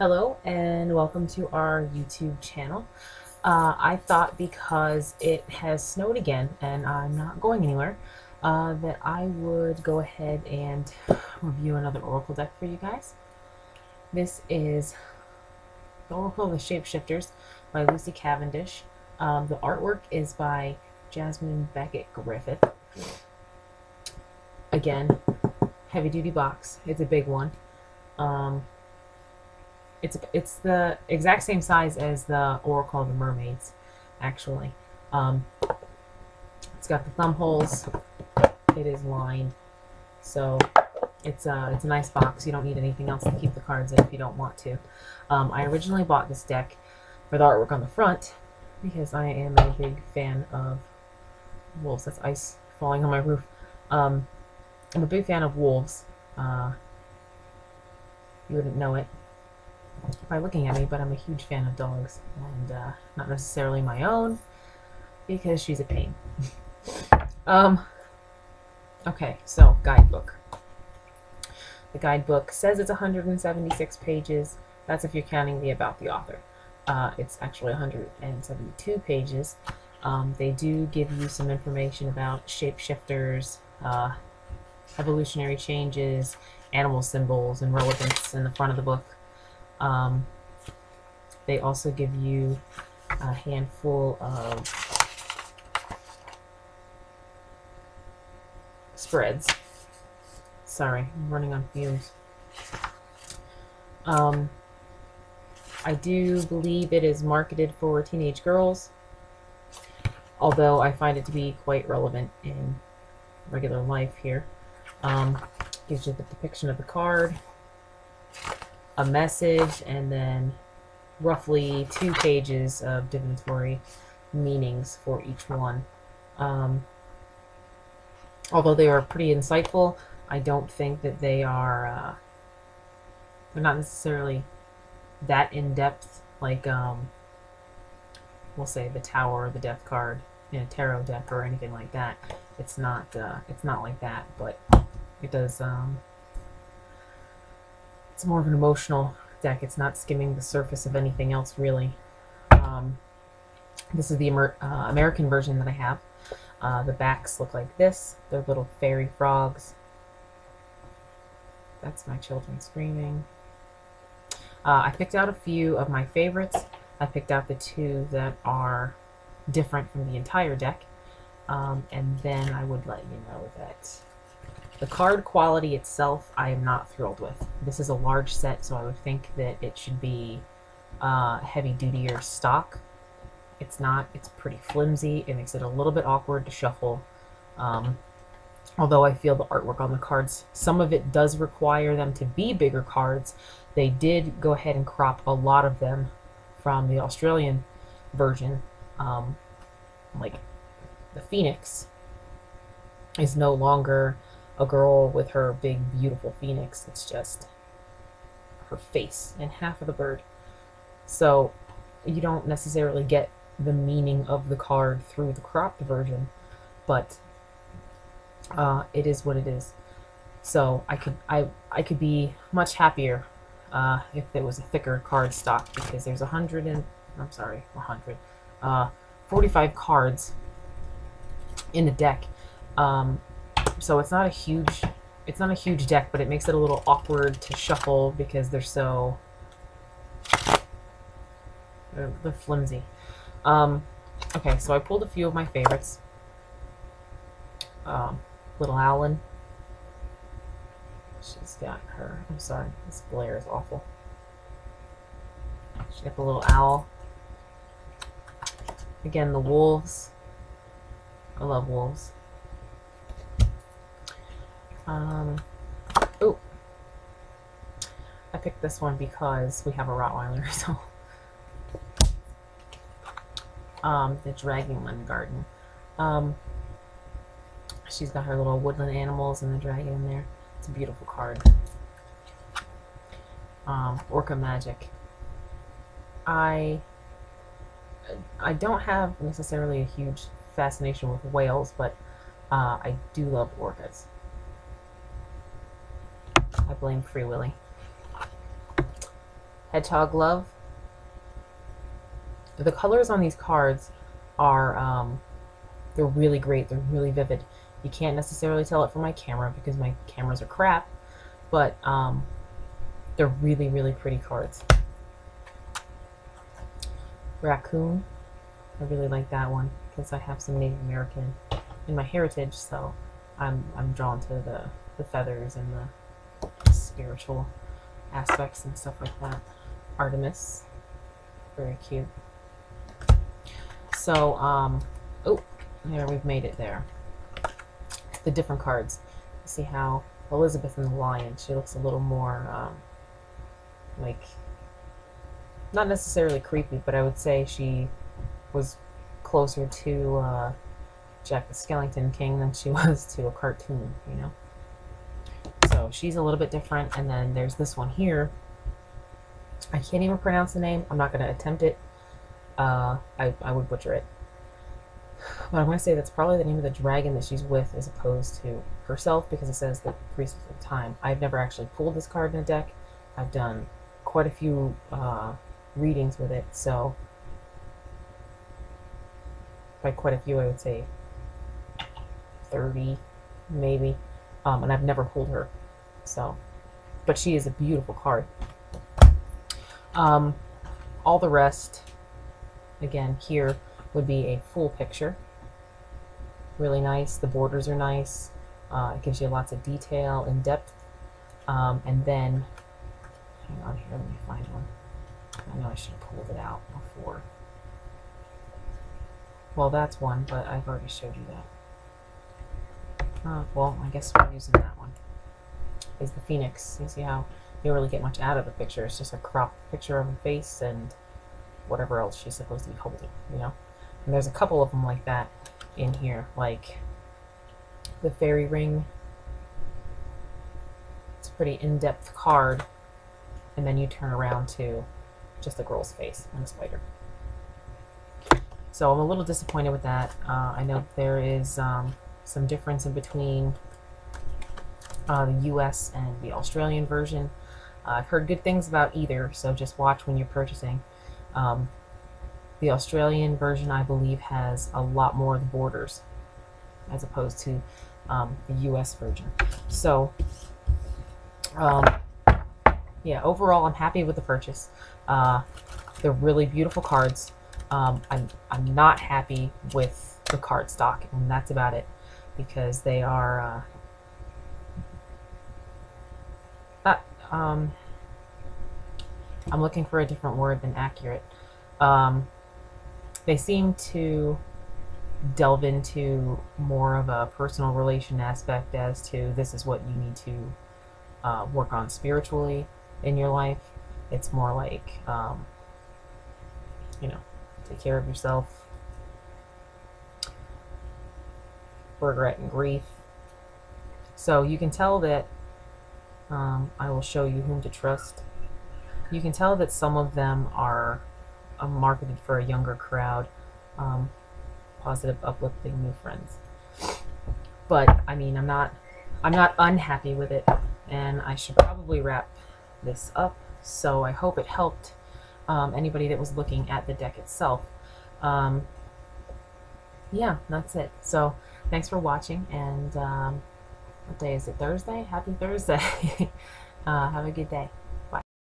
Hello and welcome to our YouTube channel. I thought because it has snowed again and I'm not going anywhere, that I would go ahead and review another Oracle deck for you guys. This is the Oracle of the Shapeshifters by Lucy Cavendish. The artwork is by Jasmine Beckett Griffith. Again, heavy duty box. It's a big one. It's the exact same size as the Oracle of the Mermaids, actually. It's got the thumb holes. It is lined, so it's a nice box. You don't need anything else to keep the cards in if you don't want to. I originally bought this deck for the artwork on the front because I am a big fan of wolves. That's ice falling on my roof. I'm a big fan of wolves. You wouldn't know it by looking at me, but I'm a huge fan of dogs, and not necessarily my own, because she's a pain. Okay, so guidebook. The guidebook says it's 176 pages. That's if you're counting the about the author. It's actually 172 pages. They do give you some information about shapeshifters, evolutionary changes, animal symbols, and relevance in the front of the book. They also give you a handful of spreads. Sorry, I'm running on fumes. I do believe it is marketed for teenage girls, although I find it to be quite relevant in regular life here. Gives you the depiction of the card, a message, and then roughly 2 pages of divinatory meanings for each one. Although they are pretty insightful, I don't think that they are they're not necessarily that in-depth like we'll say the Tower or the Death card in a tarot deck or anything like that. It's not like that, but it does it's more of an emotional deck. It's not skimming the surface of anything else, really. This is the American version that I have. The backs look like this. They're little fairy frogs. That's my children screaming. I picked out a few of my favorites. I picked out the 2 that are different from the entire deck. And then I would let you know that the card quality itself, I am not thrilled with. This is a large set, so I would think that it should be heavy-dutier stock. It's not. It's pretty flimsy. It makes it a little bit awkward to shuffle. Although I feel the artwork on the cards, some of it does require them to be bigger cards. They did go ahead and crop a lot of them from the Australian version. Like the Phoenix is no longer a girl with her big beautiful phoenix. It's just her face and half of the bird. So you don't necessarily get the meaning of the card through the cropped version, but it is what it is. So I could be much happier if there was a thicker card stock, because there's 45 cards in the deck. So it's not a huge deck, but it makes it a little awkward to shuffle because they're flimsy. Okay, so I pulled a few of my favorites. Little Owlin. She's got her. I'm sorry, this glare is awful. She's got the little owl. Again, the wolves. I love wolves. Oh, I picked this one because we have a Rottweiler, so. The Dragonland Garden. She's got her little woodland animals and the dragon in there. It's a beautiful card. Orca Magic. I don't have necessarily a huge fascination with whales, but I do love orcas. I blame Free Willy. Hedgehog Love. The colors on these cards are, they're really great. They're really vivid. You can't necessarily tell it from my camera because my cameras are crap, but they're really, really pretty cards. Raccoon. I really like that one because I have some Native American in my heritage, so I'm drawn to the feathers and the spiritual aspects and stuff like that. Artemis. Very cute. So, oh, there, we've made it there. The different cards. You see how Elizabeth and the Lion, she looks a little more, like, not necessarily creepy, but I would say she was closer to Jack the Skellington King than she was to a cartoon, you know? So she's a little bit different, and then there's this one here. I can't even pronounce the name. I'm not going to attempt it. I would butcher it. But I'm going to say that's probably the name of the dragon that she's with as opposed to herself, because it says the Priest of Time. I've never actually pulled this card in a deck. I've done quite a few readings with it, so by quite a few I would say 30 maybe, and I've never pulled her, so, but she is a beautiful card. All the rest, again, here would be a full picture. Really nice. The borders are nice. It gives you lots of detail and depth. And then, hang on here, let me find one. I know I should have pulled it out before. Well, that's one, but I've already showed you that. Well, I guess we're using that one. Is the Phoenix. You see how you don't really get much out of the picture. It's just a cropped picture of her face and whatever else she's supposed to be holding, you know? And there's a couple of them like that in here, like the fairy ring. It's a pretty in-depth card, and then you turn around to just a girl's face and a spider. So I'm a little disappointed with that. I know there is some difference in between the US and the Australian version. I've heard good things about either, so just watch when you're purchasing. The Australian version, I believe, has a lot more of the borders as opposed to the US version. So, yeah, overall, I'm happy with the purchase. They're really beautiful cards. I'm not happy with the card stock, and that's about it, because they are I'm looking for a different word than accurate. They seem to delve into more of a personal relation aspect as to this is what you need to work on spiritually in your life. It's more like, you know, take care of yourself, regret and grief. So you can tell that I will show you whom to trust. You can tell that some of them are marketed for a younger crowd, positive, uplifting new friends. But I mean, I'm not unhappy with it, and I should probably wrap this up. So I hope it helped anybody that was looking at the deck itself. Yeah, that's it. So thanks for watching, and what day is it? Thursday? Happy Thursday. Have a good day.